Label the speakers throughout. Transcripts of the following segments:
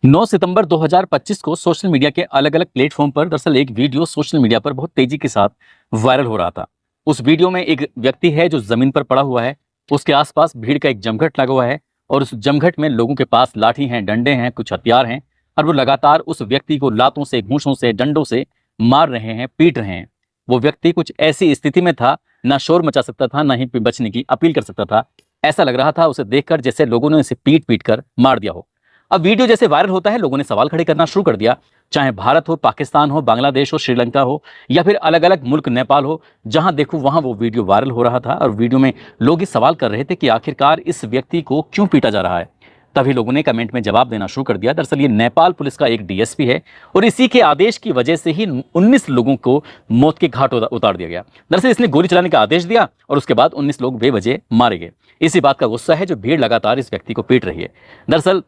Speaker 1: 9 सितंबर 2025 को social media के अलग अलग प्लेटफॉर्म पर दरअसल एक वीडियो सोशल मीडिया पर बहुत तेजी के साथ वायरल हो रहा था। उस वीडियो में एक व्यक्ति है जो जमीन पर पड़ा हुआ है, उसके आसपास भीड़ का एक जमघट लगा हुआ है और उस जमघट में लोगों के पास लाठी हैं, डंडे हैं, कुछ हथियार हैं और वो लगातार उस व्यक्ति को लातों से, घूंसों से, डंडों से मार रहे हैं, पीट रहे हैं। वो व्यक्ति कुछ ऐसी स्थिति में था, ना शोर मचा सकता था, ना ही बचने की अपील कर सकता था। ऐसा लग रहा था उसे देखकर जैसे लोगों ने उसे पीट पीट कर मार दिया हो। अब वीडियो जैसे वायरल होता है, लोगों ने सवाल खड़े करना शुरू कर दिया। चाहे भारत हो, पाकिस्तान हो, बांग्लादेश हो, श्रीलंका हो या फिर अलग अलग मुल्क नेपाल हो, जहां देखो वहां वो वीडियो वायरल हो रहा था और वीडियो में लोग ये सवाल कर रहे थे कि आखिरकार इस व्यक्ति को क्यों पीटा जा रहा है। तभी लोगों ने कमेंट में जवाब देना शुरू कर दिया। दरअसल ये नेपाल पुलिस का एक डीएसपी है और इसी के आदेश की वजह से ही 19 लोगों को मौत के घाट उतार दिया गया। दरअसल इसने गोली चलाने का आदेश दिया और उसके बाद 19 लोग बेवजह मारे गए। इसी बात का गुस्सा है जो भीड़ लगातार इस व्यक्ति को पीट रही है। दरअसल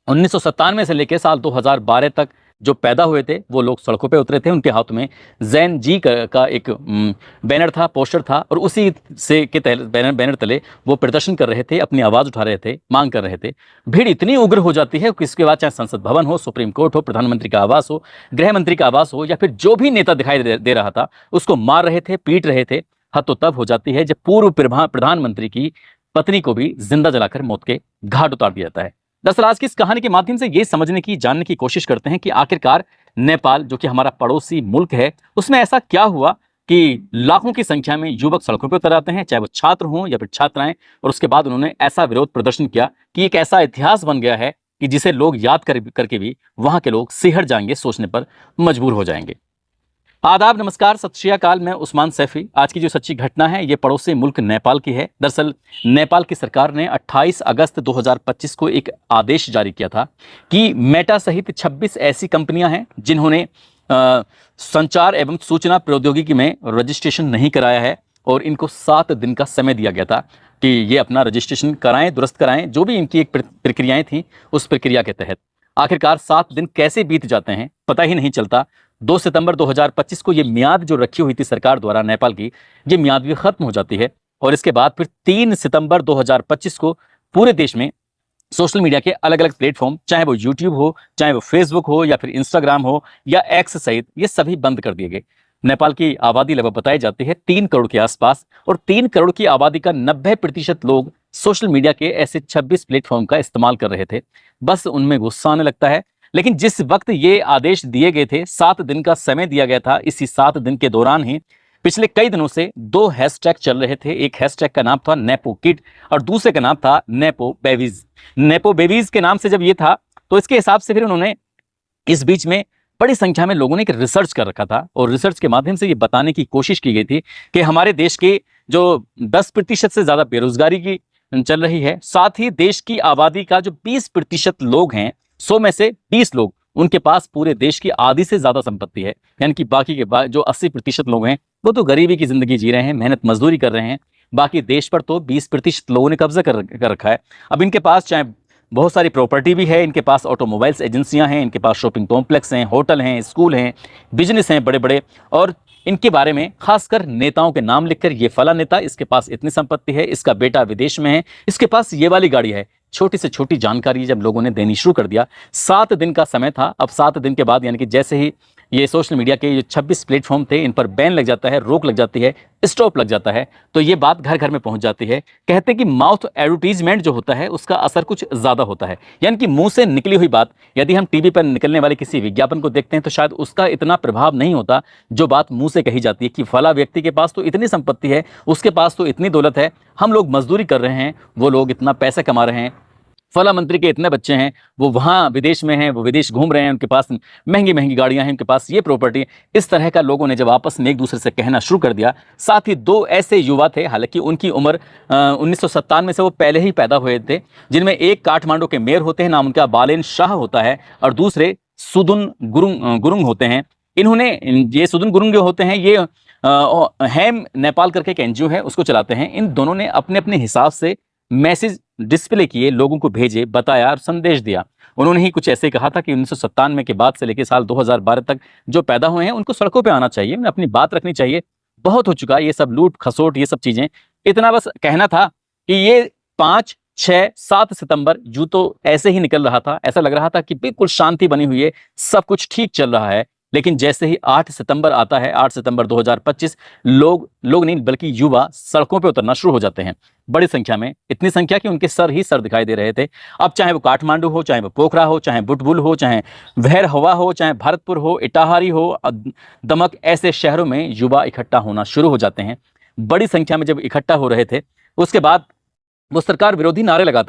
Speaker 1: 1997 से लेकर साल 2012 तक जो पैदा हुए थे वो लोग सड़कों पे उतरे थे। उनके हाथ में जैन जी का एक बैनर था, पोस्टर था और उसी से के बैनर तले वो प्रदर्शन कर रहे थे, अपनी आवाज़ उठा रहे थे, मांग कर रहे थे। भीड़ इतनी उग्र हो जाती है कि इसके बाद चाहे संसद भवन हो, सुप्रीम कोर्ट हो, प्रधानमंत्री का आवास हो, गृह मंत्री का आवास हो या फिर जो भी नेता दिखाई दे रहा था उसको मार रहे थे, पीट रहे थे। हद तो तब हो जाती है जब पूर्व प्रधानमंत्री की पत्नी को भी जिंदा जलाकर मौत के घाट उतार दिया जाता है। दरअसल आज की इस कहानी के माध्यम से ये समझने की, जानने की कोशिश करते हैं कि आखिरकार नेपाल जो कि हमारा पड़ोसी मुल्क है, उसमें ऐसा क्या हुआ कि लाखों की संख्या में युवक सड़कों पर उतर आते हैं, चाहे वो छात्र हों या फिर छात्राएं, और उसके बाद उन्होंने ऐसा विरोध प्रदर्शन किया कि एक ऐसा इतिहास बन गया है कि जिसे लोग याद करके भी वहां के लोग सिहर जाएंगे, सोचने पर मजबूर हो जाएंगे। आदाब, नमस्कार, सत श्री अकाल। मैं उस्मान सैफी। आज की जो सच्ची घटना है ये पड़ोसी मुल्क नेपाल की है। दरअसल नेपाल की सरकार ने 28 अगस्त 2025 को एक आदेश जारी किया था कि मेटा सहित 26 ऐसी कंपनियां हैं जिन्होंने संचार एवं सूचना प्रौद्योगिकी में रजिस्ट्रेशन नहीं कराया है और इनको 7 दिन का समय दिया गया था कि ये अपना रजिस्ट्रेशन कराएं, दुरुस्त कराएं, जो भी इनकी एक प्रक्रियाएं थी उस प्रक्रिया के तहत। आखिरकार 7 दिन कैसे बीत जाते हैं पता ही नहीं चलता। 2 सितंबर 2025 को ये मियाद जो रखी हुई थी सरकार द्वारा नेपाल की, ये मियाद भी खत्म हो जाती है और इसके बाद फिर 3 सितंबर 2025 को पूरे देश में सोशल मीडिया के अलग अलग प्लेटफॉर्म, चाहे वो यूट्यूब हो, चाहे वो फेसबुक हो या फिर इंस्टाग्राम हो या एक्स सहित, ये सभी बंद कर दिए गए। नेपाल की आबादी लगभग बताई जाती है 3 करोड़ के आसपास और 3 करोड़ की आबादी का 90% लोग सोशल मीडिया के ऐसे 26 प्लेटफॉर्म का इस्तेमाल कर रहे थे। बस उनमें गुस्सा आने लगता है। लेकिन जिस वक्त ये आदेश दिए गए थे, 7 दिन का समय दिया गया था, इसी 7 दिन के दौरान ही पिछले कई दिनों से 2 हैशटैग चल रहे थे। एक हैशटैग का नाम था नेपो किड और दूसरे का नाम था नेपो बेबीज। नेपो बेबीज के नाम से जब ये था तो इसके हिसाब से फिर उन्होंने इस बीच में बड़ी संख्या में लोगों ने एक रिसर्च कर रखा था और रिसर्च के माध्यम से ये बताने की कोशिश की गई थी कि हमारे देश के जो 10% से ज्यादा बेरोजगारी की चल रही है, साथ ही देश की आबादी का जो 20% लोग हैं, 100 में से 20 लोग, उनके पास पूरे देश की आधी से ज्यादा संपत्ति है। यानी कि बाकी के बाद जो 80% लोग हैं वो तो गरीबी की जिंदगी जी रहे हैं, मेहनत मजदूरी कर रहे हैं। बाकी देश पर तो 20% लोगों ने कब्जा कर रखा है। अब इनके पास चाहे बहुत सारी प्रॉपर्टी भी है, इनके पास ऑटोमोबाइल्स एजेंसियां हैं, इनके पास शॉपिंग कॉम्प्लेक्स हैं, होटल हैं, स्कूल हैं, बिजनेस हैं बड़े बड़े, और इनके बारे में खासकर नेताओं के नाम लिखकर ये फला नेता, इसके पास इतनी संपत्ति है, इसका बेटा विदेश में है, इसके पास ये वाली गाड़ी है। छोटी से छोटी जानकारी जब लोगों ने देनी शुरू कर दिया, 7 दिन का समय था। अब 7 दिन के बाद यानी कि जैसे ही ये सोशल मीडिया के जो 26 प्लेटफॉर्म थे इन पर बैन लग जाता है, रोक लग जाती है, स्टॉप लग जाता है, तो ये बात घर घर में पहुंच जाती है। कहते हैं कि माउथ एडवर्टीजमेंट जो होता है उसका असर कुछ ज्यादा होता है। यानी कि मुंह से निकली हुई बात यदि हम टीवी पर निकलने वाले किसी विज्ञापन को देखते हैं तो शायद उसका इतना प्रभाव नहीं होता जो बात मुंह से कही जाती है कि फला व्यक्ति के पास तो इतनी संपत्ति है, उसके पास तो इतनी दौलत है, हम लोग मजदूरी कर रहे हैं, वो लोग इतना पैसा कमा रहे हैं, फला मंत्री के इतने बच्चे हैं, वो वहाँ विदेश में हैं, वो विदेश घूम रहे हैं, उनके पास महंगी महंगी गाड़ियां हैं, उनके पास ये प्रॉपर्टी। इस तरह का लोगों ने जब आपस में एक दूसरे से कहना शुरू कर दिया। साथ ही 2 ऐसे युवा थे, हालांकि उनकी उम्र 1997 से वो पहले ही पैदा हुए थे, जिनमें एक काठमांडू के मेयर होते हैं, नाम उनका बालेन शाह होता है, और दूसरे सुदुन गुरुंग होते हैं। इन्होंने ये सुदुन गुरुंग जो होते हैं ये हैम नेपाल करके एक एनजीओ है उसको चलाते हैं। इन दोनों ने अपने अपने हिसाब से मैसेज डिस्प्ले किए, लोगों को भेजे, बताया और संदेश दिया। उन्होंने ही कुछ ऐसे कहा था कि 1997 के बाद से लेकर साल 2012 तक जो पैदा हुए हैं उनको सड़कों पे आना चाहिए, अपनी बात रखनी चाहिए। बहुत हो चुका ये सब लूट खसोट, ये सब चीजें। इतना बस कहना था कि ये 5 6-7 सितंबर यूं तो ऐसे ही निकल रहा था, ऐसा लग रहा था कि बिल्कुल शांति बनी हुई है, सब कुछ ठीक चल रहा है। लेकिन जैसे ही 8 सितंबर आता है, 8 सितंबर 2025, लोग नहीं बल्कि युवा सड़कों पे उतरना शुरू हो जाते हैं बड़ी संख्या में, इतनी संख्या कि उनके सर ही सर दिखाई दे रहे थे। अब चाहे वो काठमांडू हो, चाहे वो पोखरा हो, चाहे बुटबुल हो, चाहे भैरहवा हो, चाहे भरतपुर हो, इटाहारी हो, दमक, ऐसे शहरों में युवा इकट्ठा होना शुरू हो जाते हैं। बड़ी संख्या में जब इकट्ठा हो रहे थे, उसके बाद वो सरकार विरोधी नारे लगा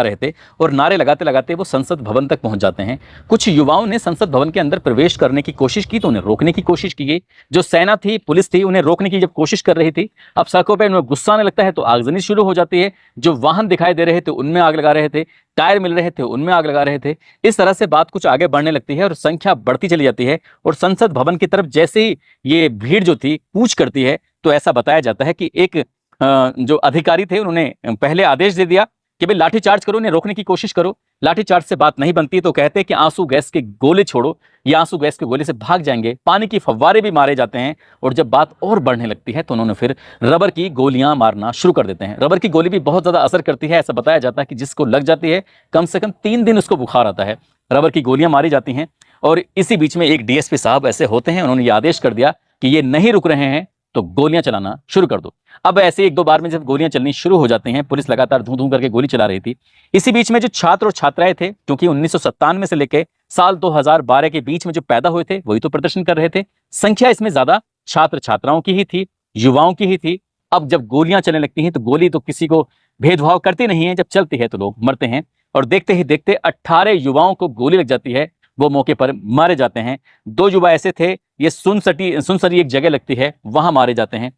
Speaker 1: रहे थे, और नारे लगाते लगाते वो संसद भवन तक पहुंच जाते हैं। कुछ युवाओं ने संसद भवन के अंदर प्रवेश करने की कोशिश की तो उन्हें रोकने की कोशिश की गई। जो सेना थी, पुलिस थी, उन्हें रोकने की जब कोशिश कर रही थी, अब सड़कों पर उन्हें गुस्सा आने लगता है तो आगजनी शुरू हो जाती है। जो वाहन दिखाई दे रहे थे उनमें आग लगा रहे थे, टायर मिल रहे थे उनमें आग लगा रहे थे। इस तरह से बात कुछ आगे बढ़ने लगती है और संख्या बढ़ती चली जाती है। और संसद भवन की तरफ जैसे ही ये भीड़ जो थी कूच करती है, तो ऐसा बताया जाता है कि एक जो अधिकारी थे उन्होंने पहले आदेश दे दिया कि भाई लाठीचार्ज करो, इन्हें रोकने की कोशिश करो। लाठीचार्ज से बात नहीं बनती तो कहते हैं कि आंसू गैस के गोले छोड़ो, या आंसू गैस के गोले से भाग जाएंगे। पानी की फव्वारे भी मारे जाते हैं। और जब बात और बढ़ने लगती है तो उन्होंने फिर रबर की गोलियां मारना शुरू कर देते हैं। रबर की गोली भी बहुत ज्यादा असर करती है। ऐसा बताया जाता है कि जिसको लग जाती है कम से कम 3 दिन उसको बुखार आता है। रबर की गोलियां मारी जाती हैं। और इसी बीच में एक डीएसपी साहब ऐसे होते हैं, उन्होंने ये आदेश कर दिया कि ये नहीं रुक रहे हैं तो गोलियां चलाना शुरू कर दो। अब ऐसे 1-2 बार में जब गोलियां चलनी शुरू हो जाती हैं, पुलिस लगातार धू धू करके गोली चला रही थी। इसी बीच में जो छात्र और छात्राएं थे, क्योंकि 1997 से लेकर साल 2012 के बीच में जो पैदा हुए थे वही तो प्रदर्शन कर रहे थे, संख्या इसमें ज्यादा छात्र छात्राओं की ही थी, युवाओं की ही थी। अब जब गोलियां चलने लगती हैं तो गोली तो किसी को भेदभाव करती नहीं है, जब चलती है तो लोग मरते हैं। और देखते ही देखते 18 युवाओं को गोली लग जाती है, वो मौके पर मारे जाते हैं। 2 युवा ऐसे थे, ये सुनसरी एक जगह लगती है, वहां मारे जाते हैं।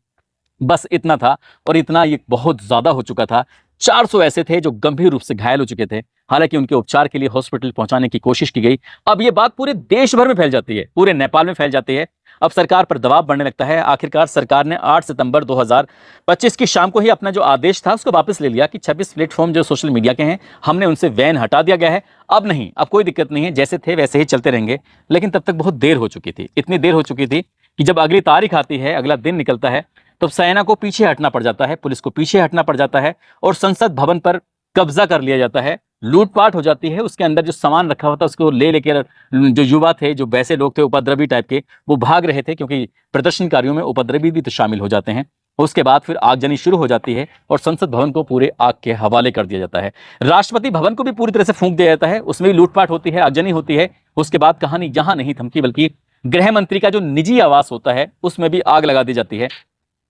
Speaker 1: बस इतना था, और इतना ये बहुत ज्यादा हो चुका था। 400 ऐसे थे जो गंभीर रूप से घायल हो चुके थे। हालांकि उनके उपचार के लिए हॉस्पिटल पहुंचाने की कोशिश की गई। अब ये बात पूरे देश भर में फैल जाती है, पूरे नेपाल में फैल जाती है। अब सरकार पर दबाव बढ़ने लगता है। आखिरकार सरकार ने 8 सितंबर 2025 की शाम को ही अपना जो आदेश था उसको वापस ले लिया कि 26 प्लेटफॉर्म जो सोशल मीडिया के हैं, हमने उनसे बैन हटा दिया गया है। अब नहीं, अब कोई दिक्कत नहीं है, जैसे थे वैसे ही चलते रहेंगे। लेकिन तब तक बहुत देर हो चुकी थी, इतनी देर हो चुकी थी कि जब अगली तारीख आती है, अगला दिन निकलता है, तो सेना को पीछे हटना पड़ जाता है, पुलिस को पीछे हटना पड़ जाता है, और संसद भवन पर कब्जा कर लिया जाता है। लूटपाट हो जाती है। उसके अंदर जो सामान रखा हुआ था उसको ले लेकर जो युवा थे, जो वैसे लोग थे उपद्रवी टाइप के, वो भाग रहे थे, क्योंकि प्रदर्शनकारियों में उपद्रवी भी तो शामिल हो जाते हैं। उसके बाद फिर आगजनी शुरू हो जाती है और संसद भवन को पूरे आग के हवाले कर दिया जाता है। राष्ट्रपति भवन को भी पूरी तरह से फूंक दिया जाता है, उसमें भी लूटपाट होती है, आगजनी होती है। उसके बाद कहानी यहां नहीं थमकी, बल्कि गृह मंत्री का जो निजी आवास होता है उसमें भी आग लगा दी जाती है।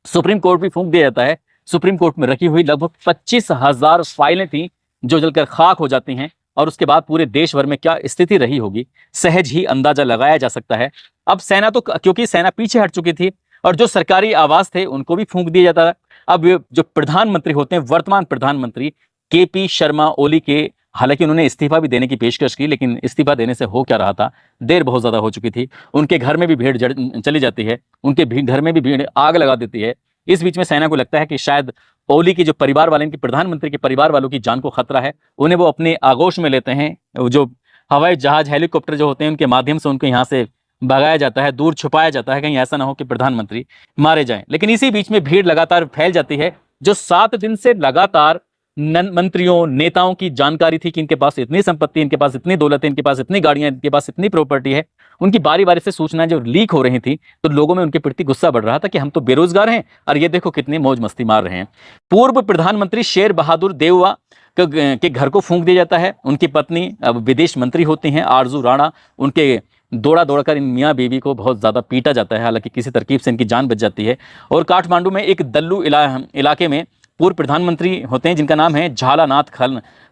Speaker 1: सुप्रीम कोर्ट भी फूंक दिया जाता है। सुप्रीम कोर्ट में रखी हुई लगभग 25,000 फाइलें थी जो जलकर खाक हो जाती हैं। और उसके बाद पूरे देश भर में क्या स्थिति रही होगी, सहज ही अंदाजा लगाया जा सकता है। अब सेना तो, क्योंकि सेना पीछे हट चुकी थी, और जो सरकारी आवास थे उनको भी फूंक दिया जाता था। अब जो प्रधानमंत्री होते हैं, वर्तमान प्रधानमंत्री केपी शर्मा ओली के, हालांकि उन्होंने इस्तीफा भी देने की पेशकश की, लेकिन इस्तीफा देने से हो क्या रहा था, देर बहुत ज्यादा हो चुकी थी। उनके घर में भी भीड़ चली जाती है, उनके घर में भी भीड़ आग लगा देती है। इस बीच में सेना को लगता है कि शायद ओली की जो परिवार वाले, इनके प्रधानमंत्री के परिवार वालों की जान को खतरा है, उन्हें वो अपने आगोश में लेते हैं। जो हवाई जहाज, हेलीकॉप्टर जो होते हैं, उनके माध्यम से उनको यहाँ से भगाया जाता है, दूर छुपाया जाता है, कहीं ऐसा ना हो कि प्रधानमंत्री मारे जाएं। लेकिन इसी बीच में भीड़ लगातार फैल जाती है। जो 7 दिन से लगातार मंत्रियों, नेताओं की जानकारी थी कि इनके पास इतनी संपत्ति, इनके पास इतनी दौलत है, इनके पास इतनी गाड़ियां, इनके पास इतनी प्रॉपर्टी है, उनकी बारी बारी से सूचनाएं जो लीक हो रही थी, तो लोगों में उनके प्रति गुस्सा बढ़ रहा था कि हम तो बेरोजगार हैं और ये देखो कितनी मौज मस्ती मार रहे हैं। पूर्व प्रधानमंत्री शेर बहादुर देववा के घर को फूंक दिया जाता है। उनकी पत्नी अब विदेश मंत्री होती हैं, आरजू राणा, उनके दौड़ा दौड़कर इन मियाँ बीवी को बहुत ज़्यादा पीटा जाता है। हालांकि किसी तरकीब से इनकी जान बच जाती है। और काठमांडू में एक दल्लू इलाके में पूर्व प्रधानमंत्री होते हैं जिनका नाम है झालानाथ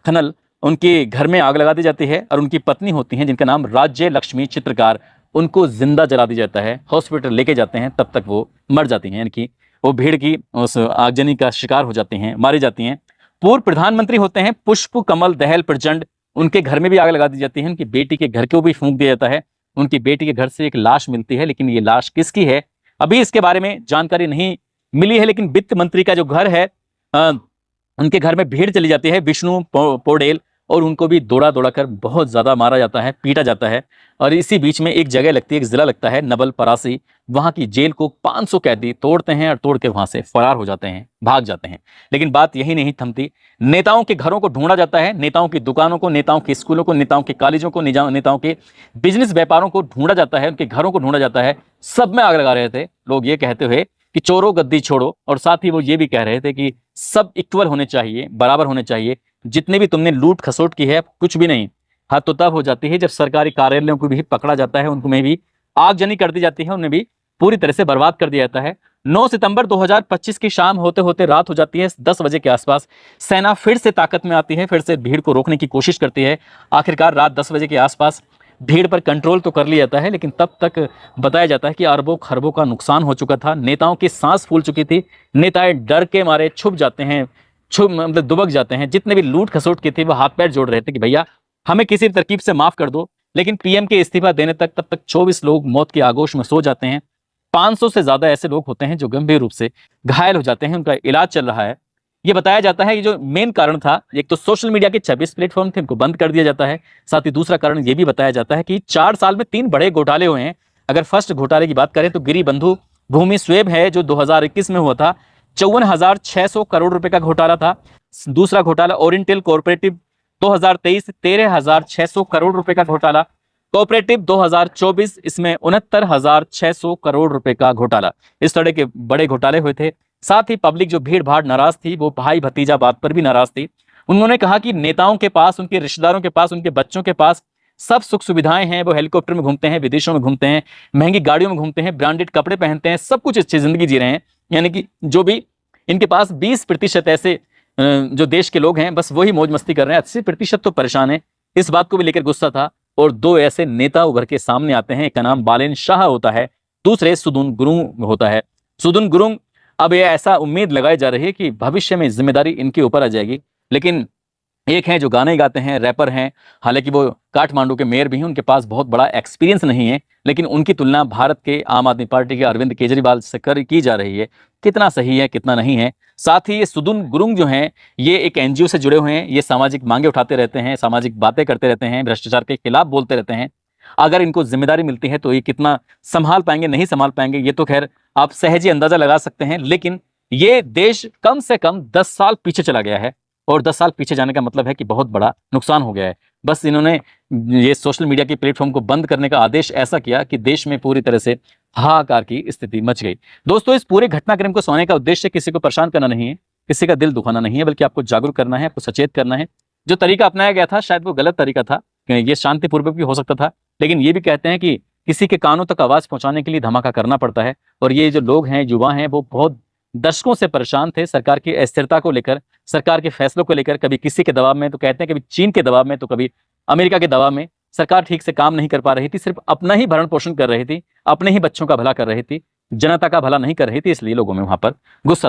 Speaker 1: खनल, उनके घर में आग लगा दी जाती है। और उनकी पत्नी होती हैं जिनका नाम राज्य लक्ष्मी चित्रकार, उनको जिंदा जला दी जाता है। हॉस्पिटल लेके जाते हैं, तब तक वो मर जाती हैं, यानी कि वो भीड़ की उस आगजनी का शिकार हो जाती हैं, मारी जाती हैं। पूर्व प्रधानमंत्री होते हैं पुष्प कमल दहल प्रचंड, उनके घर में भी आग लगा दी जाती है। उनकी बेटी के घर को भी फूंक दिया जाता है। उनकी बेटी के घर से एक लाश मिलती है, लेकिन ये लाश किसकी है अभी इसके बारे में जानकारी नहीं मिली है। लेकिन वित्त मंत्री का जो घर है, उनके घर में भीड़ चली जाती है। विष्णु पौडेल और उनको भी दौड़ा दौड़ा कर बहुत ज़्यादा मारा जाता है, पीटा जाता है। और इसी बीच में एक जगह लगती है, एक ज़िला लगता है नवल परासी, वहाँ की जेल को 500 कैदी तोड़ते हैं और तोड़ के वहाँ से फरार हो जाते हैं, भाग जाते हैं। लेकिन बात यही नहीं थमती, नेताओं के घरों को ढूंढा जाता है, नेताओं की दुकानों को, नेताओं के स्कूलों को, नेताओं के कॉलेजों को, नेताओं के बिजनेस व्यापारों को ढूंढा जाता है, उनके घरों को ढूंढा जाता है। सब में आग लगा रहे थे लोग, ये कहते हुए कि चोरों गद्दी छोड़ो, और साथ ही वो ये भी कह रहे थे कि सब इक्वल होने चाहिए, बराबर होने चाहिए, जितने भी तुमने लूट खसोट की है कुछ भी नहीं। हद तो तब हो जाती है जब सरकारी कार्यालयों को भी पकड़ा जाता है, उनको में भी आगजनी कर दी जाती है, उन्हें भी पूरी तरह से बर्बाद कर दिया जाता है। 9 सितंबर 2025 की शाम होते होते रात हो जाती है। 10 बजे के आसपास सेना फिर से ताकत में आती है, फिर से भीड़ को रोकने की कोशिश करती है। आखिरकार रात 10 बजे के आसपास भीड़ पर कंट्रोल तो कर लिया जाता है, लेकिन तब तक बताया जाता है कि अरबों खरबों का नुकसान हो चुका था। नेताओं की सांस फूल चुकी थी, नेता डर के मारे छुप जाते हैं, मतलब दुबक जाते हैं। जितने भी लूट खसोट की थी वो हाथ पैर जोड़ रहे थे कि भैया हमें किसी तरकीब से माफ कर दो। लेकिन पीएम के इस्तीफा देने तक तब तक 24 लोग मौत की आगोश में सो जाते हैं। 500 से ज्यादा ऐसे लोग होते हैं जो गंभीर रूप से घायल हो जाते हैं, उनका इलाज चल रहा है। ये बताया जाता है कि जो मेन कारण था, एक तो सोशल मीडिया के 26 प्लेटफॉर्म थे, उनको बंद कर दिया जाता है। साथ ही दूसरा कारण ये भी बताया जाता है कि 4 साल में 3 बड़े घोटाले हुए हैं। अगर फर्स्ट घोटाले की बात करें तो गिरी बंधु भूमि स्वेब है जो 2021 में हुआ था, 54,600 करोड़ रुपए का घोटाला था। दूसरा घोटाला ओरिएंटल कोऑपरेटिव 2023, 13,600 करोड़ रुपए का घोटाला। कोऑपरेटिव 2024, इसमें 69,600 करोड़ रुपए का घोटाला। इस तरह के बड़े घोटाले हुए थे। साथ ही पब्लिक जो भीड़ भाड़ नाराज थी, वो भाई भतीजा बात पर भी नाराज थी। उन्होंने कहा कि नेताओं के पास, उनके रिश्तेदारों के पास, उनके बच्चों के पास सब सुख सुविधाएं हैं, वो हेलीकॉप्टर में घूमते हैं, विदेशों में घूमते हैं, महंगी गाड़ियों में घूमते हैं, ब्रांडेड कपड़े पहनते हैं, सब कुछ अच्छी जिंदगी जी रहे हैं। यानी कि जो भी इनके पास 20% ऐसे जो देश के लोग हैं, बस वही मौज मस्ती कर रहे हैं, 80% तो परेशान है। इस बात को भी लेकर गुस्सा था। और 2 ऐसे नेता उभर के सामने आते हैं, एक का नाम बालेन शाह होता है, दूसरे सुदुन गुरुंग होता है। सुदुन गुरुंग, अब ये ऐसा उम्मीद लगाई जा रही है कि भविष्य में जिम्मेदारी इनके ऊपर आ जाएगी। लेकिन एक हैं जो गाने गाते हैं, रैपर हैं, हालांकि वो काठमांडू के मेयर भी हैं, उनके पास बहुत बड़ा एक्सपीरियंस नहीं है, लेकिन उनकी तुलना भारत के आम आदमी पार्टी के अरविंद केजरीवाल से की जा रही है। कितना सही है, कितना नहीं है। साथ ही ये सुदुन गुरुंग जो हैं, ये एक एनजीओ से जुड़े हुए हैं, ये सामाजिक मांगे उठाते रहते हैं, सामाजिक बातें करते रहते हैं, भ्रष्टाचार के खिलाफ बोलते रहते हैं। अगर इनको जिम्मेदारी मिलती है तो ये कितना संभाल पाएंगे, नहीं संभाल पाएंगे, ये तो खैर आप सहज ही अंदाजा लगा सकते हैं। लेकिन ये देश कम से कम 10 साल पीछे चला गया है, और 10 साल पीछे जाने का मतलब है कि बहुत बड़ा नुकसान हो गया है। बस इन्होंने ये सोशल मीडिया के प्लेटफॉर्म को बंद करने का आदेश ऐसा किया कि देश में पूरी तरह से हाहाकार की स्थिति मच गई। दोस्तों, इस पूरे घटनाक्रम को सुनाने का उद्देश्य किसी को परेशान करना नहीं है, किसी का दिल दुखाना नहीं है, बल्कि आपको जागरूक करना है, आपको सचेत करना है। जो तरीका अपनाया गया था शायद वो गलत तरीका था, ये शांतिपूर्वक भी हो सकता था, लेकिन ये भी कहते हैं कि किसी के कानों तक आवाज पहुंचाने के लिए धमाका करना पड़ता है। और ये जो लोग हैं, युवा हैं, वो बहुत दशकों से परेशान थे सरकार की अस्थिरता को लेकर, सरकार के फैसलों को लेकर। कभी किसी के दबाव में तो कहते हैं, कभी चीन के दबाव में, तो कभी अमेरिका के दबाव में। सरकार ठीक से काम नहीं कर पा रही थी, सिर्फ अपना ही भरण पोषण कर रही थी, अपने ही बच्चों का भला कर रही थी, जनता का भला नहीं कर रही थी, इसलिए लोगों में वहां पर गुस्सा